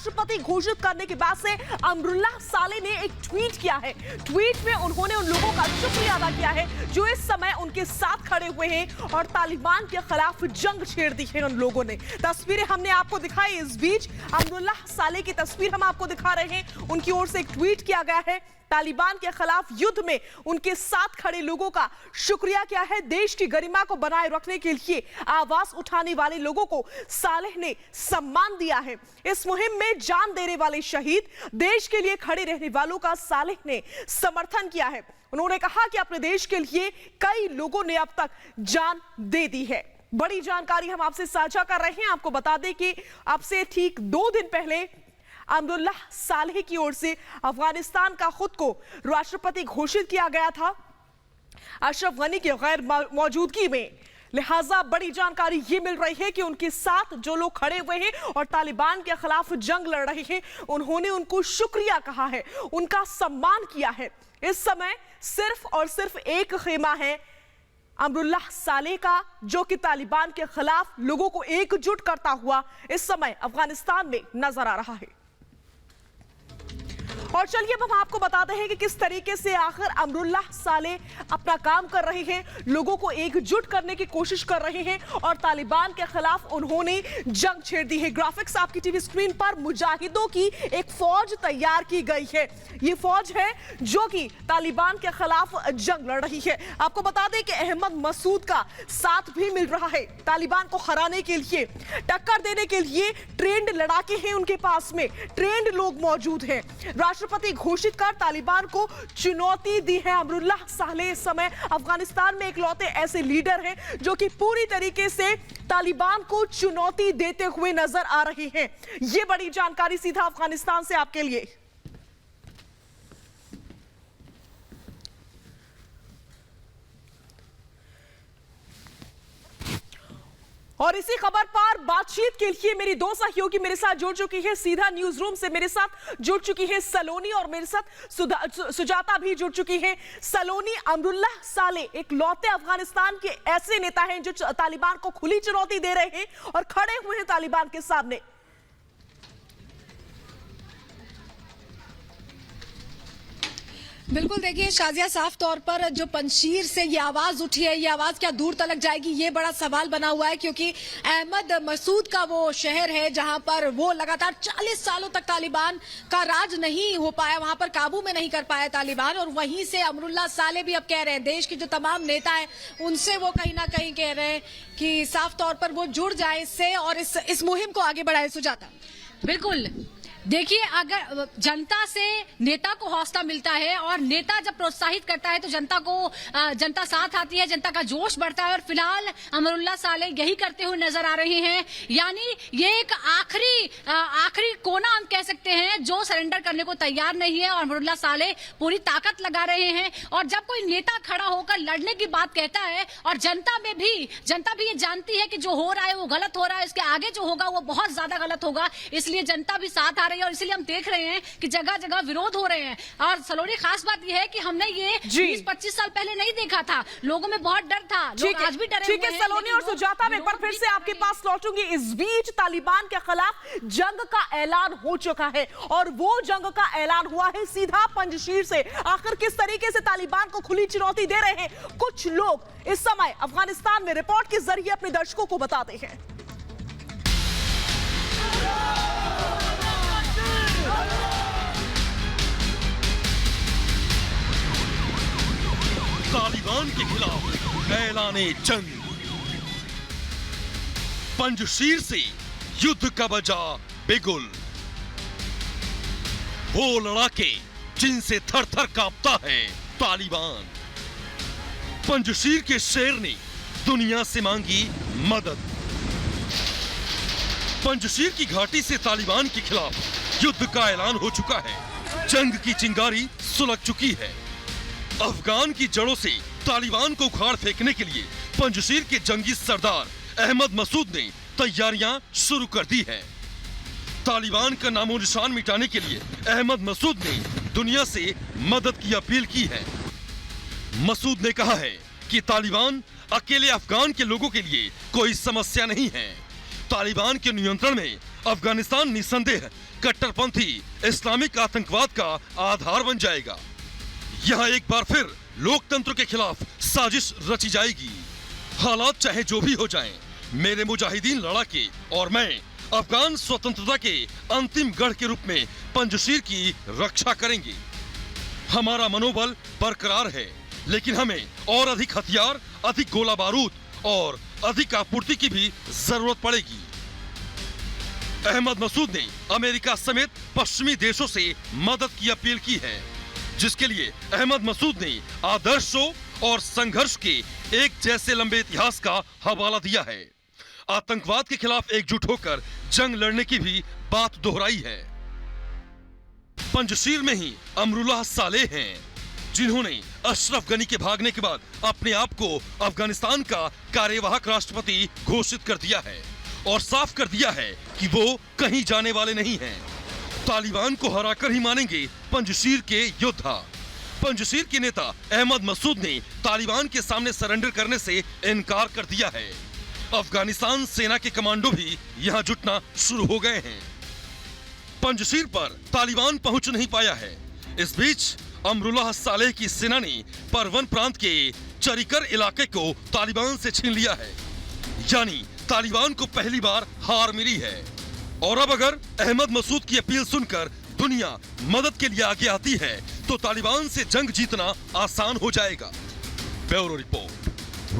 राष्ट्रपति घोषित करने के बाद से अमरुल्लाह साले ने एक ट्वीट किया है। ट्वीट में उन्होंने उन लोगों का शुक्रिया अदा किया है जो इस समय उनके साथ खड़े हुए हैं और तालिबान के खिलाफ जंग छेड़ दी है। उन लोगों ने तस्वीरें हमने आपको दिखाई। इस बीच अमरुल्लाह साले की तस्वीर हम आपको दिखा रहे हैं। उनकी ओर से एक ट्वीट किया गया है। तालिबान के खिलाफ युद्ध में उनके साथ खड़े लोगों का शुक्रिया किया है। देश की गरिमा को बनाए रखने के लिए आवाज उठाने वाले लोगों को सालेह ने सम्मान दिया है। इस मुहिम में जान देने वाले शहीद, देश के लिए खड़े रहने वालों का सालेह ने समर्थन किया है। उन्होंने कहा कि अपने देश के लिए कई लोगों ने अब तक जान दे दी है। बड़ी जानकारी हम आपसे साझा कर रहे हैं। आपको बता दें कि अब से ठीक 2 दिन पहले अमरुल्लाह सालेह की ओर से अफगानिस्तान का खुद को राष्ट्रपति घोषित किया गया था अशरफ गनी की गैर मौजूदगी में। लिहाजा बड़ी जानकारी ये मिल रही है कि उनके साथ जो लोग खड़े हुए हैं और तालिबान के खिलाफ जंग लड़ रहे हैं, उन्होंने उनको शुक्रिया कहा है, उनका सम्मान किया है। इस समय सिर्फ और सिर्फ एक खेमा है अमरुल्लाह सालेह का, जो कि तालिबान के खिलाफ लोगों को एकजुट करता हुआ इस समय अफगानिस्तान में नजर आ रहा है। और चलिए अब हम आपको बताते हैं कि किस तरीके से आखिर अमरुल्लाह सालेह अपना काम कर रहे हैं, लोगों को एकजुट करने की कोशिश कर रहे हैं और तालिबान के खिलाफ उन्होंने जंग छेड़ दी है। ग्राफिक्स आपकी टीवी स्क्रीन पर मुजाहिदों की एक फौज तैयार की गई है। ये फौज है जो कि तालिबान के खिलाफ जंग लड़ रही है। आपको बता दें कि अहमद मसूद का साथ भी मिल रहा है। तालिबान को हराने के लिए, टक्कर देने के लिए ट्रेंड लड़ाके हैं उनके पास में, ट्रेंड लोग मौजूद हैं। राष्ट्रपति घोषित कर तालिबान को चुनौती दी है अमरुल्लाह सालेह। इस समय अफगानिस्तान में इकलौते ऐसे लीडर हैं जो कि पूरी तरीके से तालिबान को चुनौती देते हुए नजर आ रहे हैं। यह बड़ी जानकारी सीधा अफगानिस्तान से आपके लिए। और इसी खबर पर बातचीत के लिए मेरी 2 सहयोगी मेरे साथ जुड़ चुकी है। सीधा न्यूज रूम से मेरे साथ जुड़ चुकी है सलोनी और मेरे साथ सुजाता भी जुड़ चुकी है। सलोनी, अमरुल्लाह सालेह एक लौते अफगानिस्तान के ऐसे नेता हैं जो तालिबान को खुली चुनौती दे रहे हैं और खड़े हुए हैं तालिबान के सामने। बिल्कुल, देखिए शाजिया, साफ तौर पर जो पंजशीर से ये आवाज उठी है, ये आवाज क्या दूर तक जाएगी, ये बड़ा सवाल बना हुआ है। क्योंकि अहमद मसूद का वो शहर है जहां पर वो लगातार 40 सालों तक तालिबान का राज नहीं हो पाया, वहां पर काबू में नहीं कर पाया तालिबान। और वहीं से अमरुल्लाह सालेह भी अब कह रहे हैं, देश के जो तमाम नेता हैं उनसे वो कहीं ना कहीं कह रहे हैं कि साफ तौर पर वो जुड़ जाए इससे और इस मुहिम को आगे बढ़ाए। सुजाता, बिल्कुल, देखिए, अगर जनता से नेता को हौसला मिलता है और नेता जब प्रोत्साहित करता है तो जनता साथ आती है, जनता का जोश बढ़ता है। और फिलहाल अमरुल्लाह सालेह यही करते हुए नजर आ रहे हैं। यानी ये एक आखिरी कोना हम कह सकते हैं जो सरेंडर करने को तैयार नहीं है और अमरुल्लाह सालेह पूरी ताकत लगा रहे हैं। और जब कोई नेता खड़ा होकर लड़ने की बात कहता है और जनता भी ये जानती है कि जो हो रहा है वो गलत हो रहा है, इसके आगे जो होगा वो बहुत ज्यादा गलत होगा, इसलिए जनता भी साथ आ रही है और इसलिए हम देख रहे हैं कि जगह जगह विरोध हो रहे हैं। और सलोनी, खास बात यह है कि हमने ये 20-25 साल पहले नहीं देखा था, लोगों में बहुत डर था, लोग आज भी डरे हुए हैं। ठीक है सलोनी और सुजाता, मैं एक बार फिर से आपके पास लौटूंगी। इस बीच तालिबान के खिलाफ जंग का ऐलान हो चुका है और वो जंग का ऐलान हुआ है सीधा पंजशीर से। आखिर किस तरीके से तालिबान को खुली चुनौती दे रहे हैं, कुछ लोग इस समय अफगानिस्तान में रिपोर्ट के जरिए अपने दर्शकों को बताते हैं। तालिबान के खिलाफ ऐलाने जंग, पंजशीर से युद्ध का बजा बिगुल। वो लड़ाके जिनसे थर थर कांपता है तालिबान। पंजशीर के शेर ने दुनिया से मांगी मदद। पंजशीर की घाटी से तालिबान के खिलाफ युद्ध का ऐलान हो चुका है। जंग की चिंगारी सुलग चुकी है। अफगान की जड़ों से तालिबान को उखाड़ फेंकने के लिए पंजशीर के जंगी सरदार अहमद मसूद ने तैयारियां शुरू कर दी है। तालिबान का नामो निशान मिटाने के लिए अहमद मसूद ने दुनिया से मदद की अपील की है। मसूद ने कहा है कि तालिबान अकेले अफगान के लोगों के लिए कोई समस्या नहीं है। तालिबान के नियंत्रण में अफगानिस्तान निस्संदेह कट्टरपंथी इस्लामिक आतंकवाद का आधार बन जाएगा। यहाँ एक बार फिर लोकतंत्र के खिलाफ साजिश रची जाएगी। हालात चाहे जो भी हो जाएं, मेरे मुजाहिदीन लड़ाके और मैं अफगान स्वतंत्रता के अंतिम गढ़ के रूप में पंजशीर की रक्षा करेंगे। हमारा मनोबल बरकरार है, लेकिन हमें और अधिक हथियार, अधिक गोला बारूद और अधिक आपूर्ति की भी जरूरत पड़ेगी। अहमद मसूद ने अमेरिका समेत पश्चिमी देशों से मदद की अपील की है, जिसके लिए अहमद मसूद ने आदर्शों और संघर्ष के एक जैसे लंबे इतिहास का हवाला दिया है। आतंकवाद के खिलाफ एकजुट होकर जंग लड़ने की भी बात दोहराई है। पंजशीर में ही अमरुल्लाह सालेह हैं, जिन्होंने अशरफ गनी के भागने के बाद अपने आप को अफगानिस्तान का कार्यवाहक राष्ट्रपति घोषित कर दिया है और साफ कर दिया है कि वो कहीं जाने वाले नहीं हैं। तालिबान को हराकर ही मानेंगे पंजशीर के योद्धा। पंजशीर के नेता अहमद मसूद ने तालिबान के सामने सरेंडर करने से इनकार कर दिया है। अफगानिस्तान सेना के कमांडो भी यहाँ जुटना शुरू हो गए हैं। पंजशीर पर तालिबान पहुंच नहीं पाया है। इस बीच अमरुल्लाह सालेह की सेना ने परवन प्रांत के चरिकर इलाके को तालिबान से छीन लिया है, यानी तालिबान को पहली बार हार मिली है। और अब अगर अहमद मसूद की अपील सुनकर दुनिया मदद के लिए आगे आती है तो तालिबान से जंग जीतना आसान हो जाएगा। Bureau report.